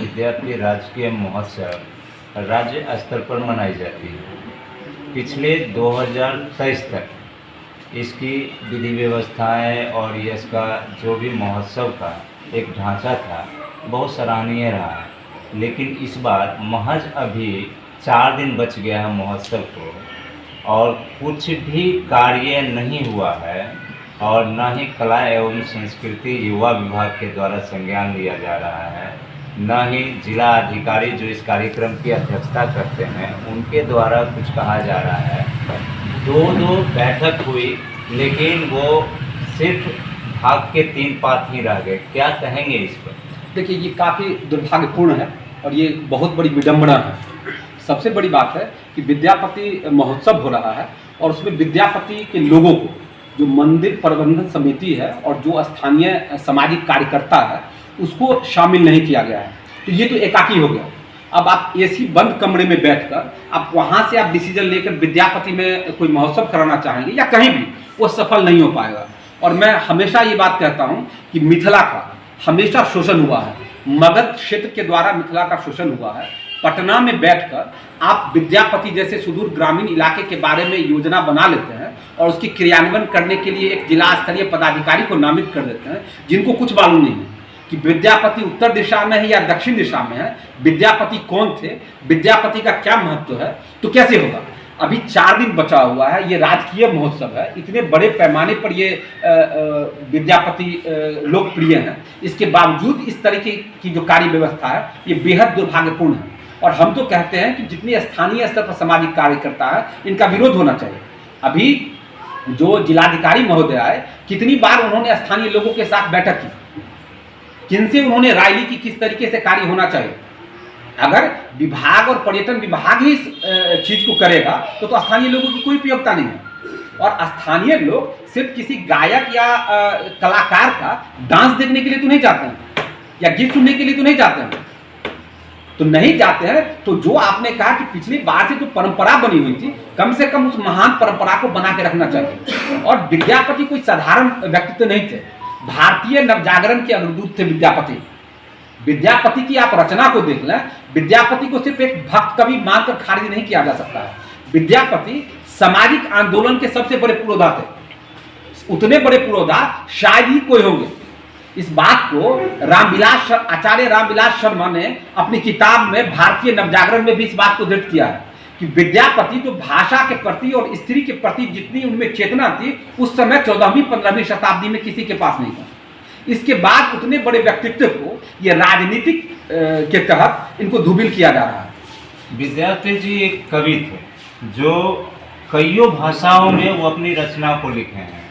विद्यार्थी राजकीय महोत्सव राज्य स्तर पर मनाई जाती है। पिछले 2023 तक इसकी विधि व्यवस्थाएं और ये इसका जो भी महोत्सव का एक ढांचा था बहुत सराहनीय रहा है। लेकिन इस बार महज अभी 4 दिन बच गया है महोत्सव को और कुछ भी कार्य नहीं हुआ है और न ही कला एवं संस्कृति युवा विभाग के द्वारा संज्ञान लिया जा रहा है, न ही जिला अधिकारी जो इस कार्यक्रम की अध्यक्षता करते हैं उनके द्वारा कुछ कहा जा रहा है। दो बैठक हुई लेकिन वो सिर्फ भाग के 3 पात ही रह गए। क्या कहेंगे इस पर? देखिए, ये काफ़ी दुर्भाग्यपूर्ण है और ये बहुत बड़ी विडंबना है। सबसे बड़ी बात है कि विद्यापति महोत्सव हो रहा है और उसमें विद्यापति के लोगों को, जो मंदिर प्रबंधन समिति है और जो स्थानीय सामाजिक कार्यकर्ता है, उसको शामिल नहीं किया गया है। तो ये तो एकाकी हो गया। अब आप एसी बंद कमरे में बैठकर आप वहाँ से आप डिसीजन लेकर विद्यापति में कोई महोत्सव कराना चाहेंगे या कहीं भी, वो सफल नहीं हो पाएगा। और मैं हमेशा ये बात कहता हूँ कि मिथिला का हमेशा शोषण हुआ है, मगध क्षेत्र के द्वारा मिथिला का शोषण हुआ है। पटना में बैठकर आप विद्यापति जैसे सुदूर ग्रामीण इलाके के बारे में योजना बना लेते हैं और उसकी क्रियान्वयन करने के लिए एक जिला स्तरीय पदाधिकारी को नामित कर देते हैं, जिनको कुछ मालूम नहीं है कि विद्यापति उत्तर दिशा में है या दक्षिण दिशा में है, विद्यापति कौन थे, विद्यापति का क्या महत्व है। तो कैसे होगा? अभी 4 दिन बचा हुआ है, ये राजकीय महोत्सव है, इतने बड़े पैमाने पर ये विद्यापति लोकप्रिय हैं, इसके बावजूद इस तरीके की जो कार्य व्यवस्था है ये बेहद दुर्भाग्यपूर्ण है। और हम तो कहते हैं कि जितने स्थानीय स्तर पर सामाजिक कार्यकर्ता है इनका विरोध होना चाहिए। अभी जो जिलाधिकारी महोदय आए, कितनी बार उन्होंने स्थानीय लोगों के साथ बैठक की, किनसे उन्होंने राय ली कि किस तरीके से कार्य होना चाहिए। अगर विभाग और पर्यटन विभाग ही इस चीज को करेगा तो स्थानीय लोगों की कोई उपयोगिता नहीं है। और स्थानीय लोग सिर्फ किसी गायक या कलाकार का डांस देखने के लिए तो नहीं जाते हैं या गीत सुनने के लिए तो नहीं जाते हैं। तो नहीं जाते हैं तो जो आपने कहा कि पिछली बार से जो परंपरा बनी हुई थी, कम से कम उस महान परंपरा को बना के रखना चाहिए। और विद्यापति कोई साधारण व्यक्तित्व नहीं थे, भारतीय नवजागरण के अग्रदूत थे विद्यापति। विद्यापति की आप रचना को देख लें, विद्यापति को सिर्फ एक भक्त कवि मानकर खारिज नहीं किया जा सकता है। विद्यापति सामाजिक आंदोलन के सबसे बड़े पुरोधा थे। उतने बड़े पुरोधा शायद ही कोई होंगे। इस बात को आचार्य रामविलास शर्मा ने अपनी किताब में भारतीय नवजागरण में भी इस बात को दृढ़ किया है कि विद्यापति जो भाषा के प्रति और स्त्री के प्रति जितनी उनमें चेतना थी, उस समय 14वीं 15वीं शताब्दी में किसी के पास नहीं था। इसके बाद उतने बड़े व्यक्तित्व को ये राजनीतिक के तहत इनको धूमिल किया जा रहा है। विद्यापति जी एक कवि थे जो कईयों भाषाओं में वो अपनी रचना को लिखे हैं,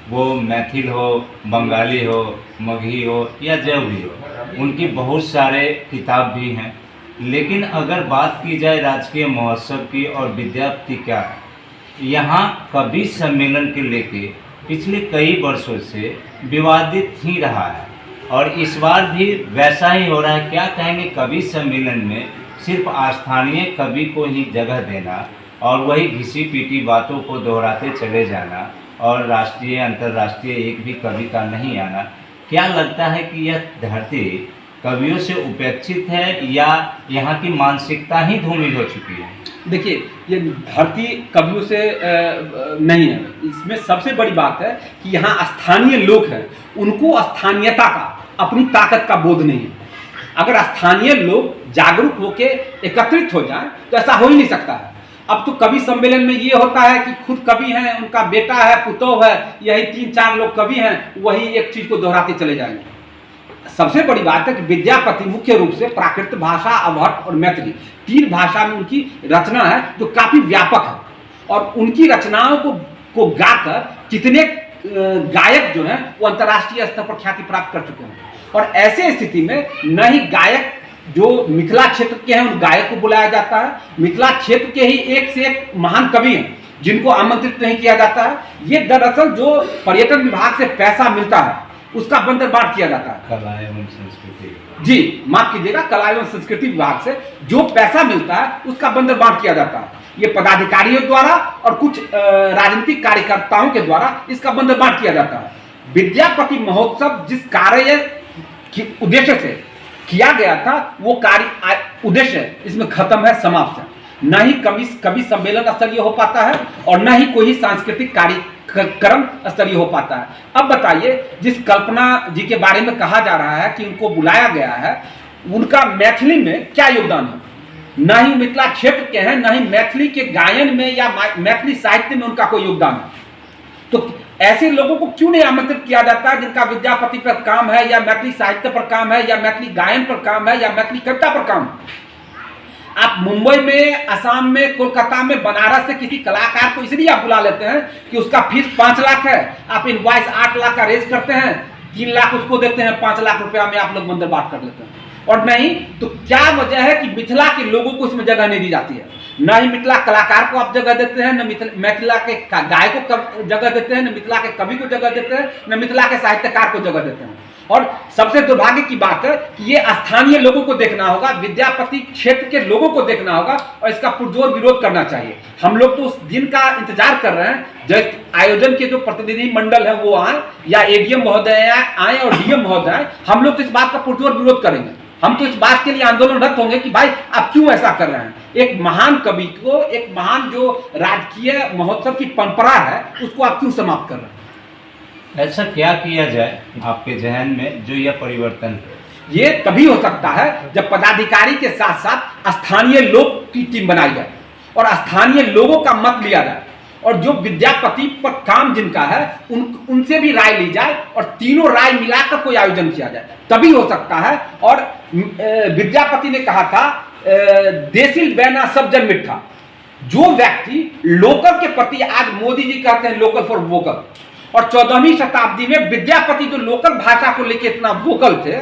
वो मैथिल हो, बंगाली हो, मगही हो या जो भी हो, उनकी बहुत सारे किताब भी हैं। लेकिन अगर बात की जाए राजकीय महोत्सव की और विद्यापति का, यहाँ कवि सम्मेलन के लेके पिछले कई वर्षों से विवादित ही रहा है और इस बार भी वैसा ही हो रहा है। क्या कहेंगे कवि सम्मेलन में सिर्फ स्थानीय कवि को ही जगह देना और वही घिसी पीटी बातों को दोहराते चले जाना और राष्ट्रीय अंतर्राष्ट्रीय एक भी कवि का नहीं आना, क्या लगता है कि यह धरती कवियों से उपेक्षित है या यहाँ की मानसिकता ही धूमिल हो चुकी है? देखिए, ये धरती कवियों से नहीं है। इसमें सबसे बड़ी बात है कि यहाँ स्थानीय लोग हैं, उनको स्थानीयता का, अपनी ताकत का बोध नहीं है। अगर स्थानीय लोग जागरूक होकर एकत्रित हो जाएं तो ऐसा हो ही नहीं सकता है। अब तो कवि सम्मेलन में ये होता है कि खुद कवि हैं, उनका बेटा है, पुतौह है, यही 3-4 लोग कवि हैं, वही एक चीज को दोहराते चले जाएंगे। सबसे बड़ी बात है कि विद्यापति मुख्य रूप से प्राकृत भाषा, अवहट्ट और मैथिली 3 भाषा में उनकी रचना है जो काफी व्यापक है। और उनकी रचनाओं को गाकर कितने गायक जो हैं वो अंतर्राष्ट्रीय स्तर पर ख्याति प्राप्त कर चुके हैं। और ऐसे स्थिति में न ही गायक जो मिथिला क्षेत्र के हैं उन गायक को बुलाया जाता है, मिथिला क्षेत्र के ही एक से एक महान कवि हैं जिनको आमंत्रित नहीं किया जाता है। ये दरअसल जो पर्यटन विभाग से पैसा मिलता है उसका बंदरबाट किया जाता है। कला एवं संस्कृति, जी माफ कीजिएगा, कला एवं संस्कृति विभाग से जो पैसा मिलता है उसका बंदरबाट किया जाता है। ये पदाधिकारियों द्वारा और कुछ राजनीतिक कार्यकर्ताओं के द्वारा इसका बंदरबाट किया जाता है। विद्यापति महोत्सव जिस कार्य के उद्देश्य से किया गया था वो कार्य उद्देश्य इसमें खत्म है, समाप्त है। न ही कवि सम्मेलन स्तरीय हो पाता है और न ही कोई सांस्कृतिक कार्यक्रम स्तरीय हो पाता है। अब बताइए, जिस कल्पना जी के बारे में कहा जा रहा है कि उनको बुलाया गया है, उनका मैथिली में क्या योगदान है? न ही मिथिला क्षेत्र के हैं, न ही मैथिली के गायन में या मैथिली साहित्य में उनका कोई योगदान है। तो ऐसे लोगों को क्यों नहीं आमंत्रित किया जाता है जिनका विद्यापति पर काम है, या मैथिली साहित्य पर काम है, या मैथिली गायन पर काम है, या मैथिली कविता पर काम है? आप मुंबई में, असम में, कोलकाता में, बनारस से किसी कलाकार को इसलिए आप बुला लेते हैं कि उसका फीस 5 लाख है, आप इनवॉइस 8 लाख का रेज करते हैं, 3 लाख उसको देते हैं, 5 लाख रुपया में आप लोग मंदिर बात कर लेते हैं। और नहीं तो क्या वजह है कि मिथिला के लोगों को इसमें जगह नहीं दी जाती है? न ही मिथिला कलाकार को आप जगह देते हैं, न मिथिला के गायक को जगह देते हैं, न मिथिला के कवि को जगह देते हैं, न मिथिला के साहित्यकार को जगह देते हैं। और सबसे दुर्भाग्य की बात है कि ये स्थानीय लोगों को देखना होगा, विद्यापति क्षेत्र के लोगों को देखना होगा और इसका पुरजोर विरोध करना चाहिए। हम लोग तो उस दिन का इंतजार कर रहे हैं जब आयोजन के जो प्रतिनिधि मंडल है वो आए, या एडीएम महोदय आए और डीएम महोदय आए। हम लोग तो इस बात का पुरजोर विरोध करेंगे। हम तो इस बात के लिए आंदोलनरत होंगे कि भाई आप क्यों ऐसा कर रहे हैं? एक महान कवि को, एक महान जो राजकीय महोत्सव की परंपरा है, उसको आप क्यों समाप्त कर रहे हैं? ऐसा क्या किया जाए आपके जहन में जो यह परिवर्तन? ये तभी हो सकता है जब पदाधिकारी के साथ साथ स्थानीय लोग की टीम बनाई जाए और स्थानीय लोगों का मत लिया जाए, और जो विद्यापति पर काम जिनका है उनसे भी राय ली जाए और तीनों राय मिलाकर कोई आयोजन किया जाए, तभी हो सकता है। और विद्यापति ने कहा था, देसिल बैना सब जन मिठा। जो व्यक्ति लोकल के प्रति, आज मोदी जी कहते हैं लोकल फॉर वोकल, और 14वीं शताब्दी में विद्यापति जो लोकल भाषा को लेकर इतना वोकल थे,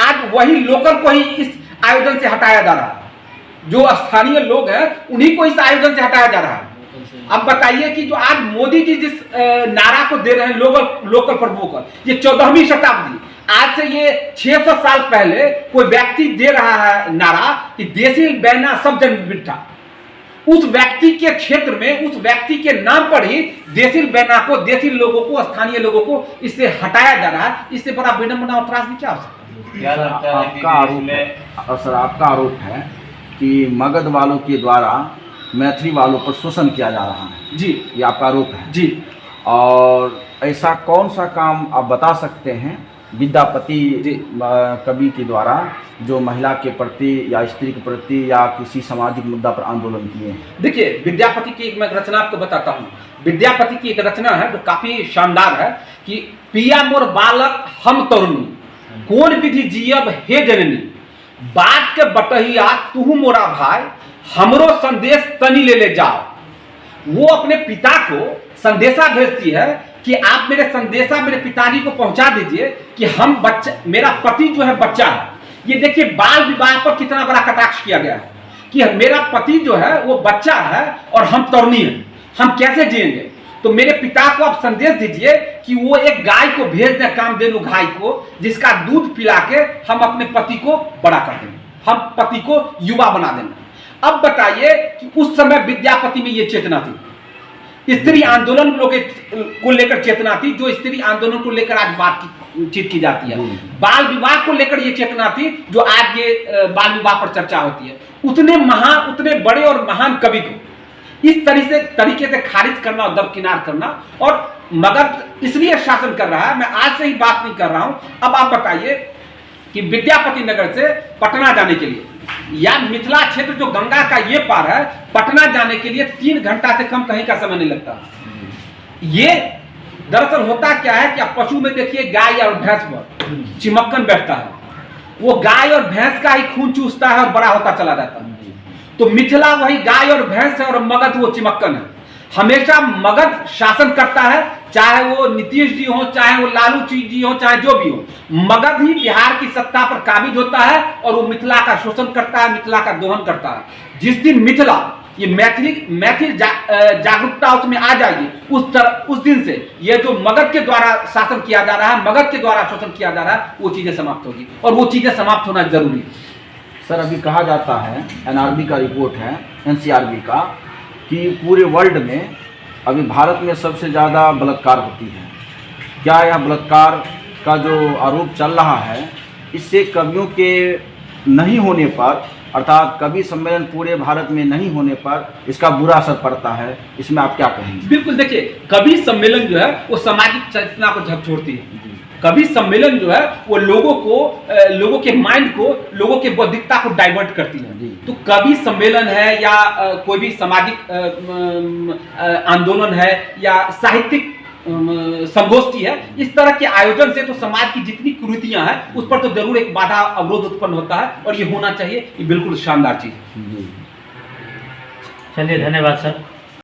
आज वही लोकल को ही इस आयोजन से हटाया जा रहा है। जो स्थानीय लोग हैं उन्हीं को इस आयोजन से हटाया जा रहा है। अब बताइए कि जो आज मोदी जी जिस नारा को दे रहे हैं, लोकल फॉर वोकल, ये 14वीं शताब्दी, आज से ये 600 साल पहले कोई व्यक्ति दे रहा है नारा कि देसी बैना सब जन मिठा। उस व्यक्ति के क्षेत्र में, उस व्यक्ति के नाम पर ही देसी बैना को, देसी लोगों को, स्थानीय लोगों को इससे हटाया जा रहा है। इससे बड़ा विडंबना और त्रासदी क्या हो सकता है? क्या लगता है आपका आरोप है, और सर आपका आरोप है कि मगध वालों के द्वारा मैथिली वालों पर शोषण किया जा रहा है। जी, ये आपका आरोप है जी। और ऐसा कौन सा काम आप बता सकते हैं विद्यापति कवि के द्वारा जो महिला के प्रति या स्त्री के प्रति या किसी सामाजिक मुद्दा पर आंदोलन किए हैं? देखिए, विद्यापति की एक मैं रचना आपको बताता हूँ। विद्यापति की एक रचना है जो काफी शानदार है कि पिया मोर बालक हम तरुणी, कौन विधि जियब हे जननी, बात के बटहिया तुहु मोरा भाई, हमरो संदेश तनी ले जाओ। वो अपने पिता को संदेशा भेजती है कि आप मेरे संदेशा मेरे पिताजी को पहुंचा दीजिए कि हम बच्चा, मेरा पति जो है बच्चा है। ये देखिए बाल विवाह पर कितना बड़ा कटाक्ष किया गया है कि मेरा पति जो है वो बच्चा है और हम तरुणी हैं, हम कैसे जिएंगे? तो मेरे पिता को आप संदेश दीजिए कि वो एक गाय को भेज दें, कामधेनु गाय को, जिसका दूध पिला के हम अपने पति को बड़ा कर देंगे, हम पति को युवा बना देंगे। अब बताइए कि उस समय विद्यापति में ये चेतना थी, स्त्री आंदोलन को लेकर चेतना थी, जो स्त्री आंदोलन को लेकर आज बातचीत की जाती है। बाल विवाह को लेकर ये चेतना थी जो आज ये बाल विवाह पर चर्चा होती है। उतने महान, उतने बड़े और महान कवि को इस तरीके से खारिज करना और दरकिनार करना, और मगध इसलिए शासन कर रहा है। मैं आज से ही बात नहीं कर रहा हूं। अब आप बताइए कि विद्यापति नगर से पटना जाने के लिए या मिथिला क्षेत्र जो गंगा का ये पार है, पटना जाने के लिए 3 घंटा से कम कहीं का समय नहीं लगता। ये दरअसल होता क्या है कि आप पशु में देखिए गाय और भैंस पर चिमक्कन बैठता है, वो गाय और भैंस का ही खून चूसता है और बड़ा होता चला जाता है। तो मिथिला वही गाय और भैंस है और मगध वो चिमक्कन है। हमेशा मगध शासन करता है, चाहे वो नीतीश जी हो, चाहे वो लालू जी हो, चाहे जो भी हो, मगध ही बिहार की सत्ता पर काबिज होता है और वो मिथिला का शोषण करता है, मिथिला का दोहन करता है। जिस दिन मिथिला ये मैथिल जागरूकता उसमें आ जाएगी, उस दिन से ये जो मगध के द्वारा शासन किया जा रहा है, मगध के द्वारा शोषण किया जा रहा है, वो चीजें समाप्त होगी और वो चीजें समाप्त होना जरूरी है। सर अभी कहा जाता है, एनआरबी का रिपोर्ट है, एनसीआरबी का, कि पूरे वर्ल्ड में अभी भारत में सबसे ज़्यादा बलात्कार होती है। क्या यह बलात्कार का जो आरोप चल रहा है इससे कवियों के नहीं होने पर, अर्थात कवि सम्मेलन पूरे भारत में नहीं होने पर इसका बुरा असर पड़ता है, इसमें आप क्या कहेंगे? बिल्कुल, देखिए कवि सम्मेलन जो है वो सामाजिक चेतना को झकझोरती है। कवि सम्मेलन जो है वो लोगों को, लोगों के माइंड को, लोगों के बौद्धिकता को डाइवर्ट करती है। तो कवि सम्मेलन है या कोई भी सामाजिक आंदोलन है या साहित्यिक संगोष्ठी है, इस तरह के आयोजन से तो समाज की जितनी कुरीतियां हैं उस पर तो जरूर एक बाधा अवरोध उत्पन्न होता है, और ये होना चाहिए। ये बिल्कुल शानदार चीज है। चलिए, धन्यवाद सर।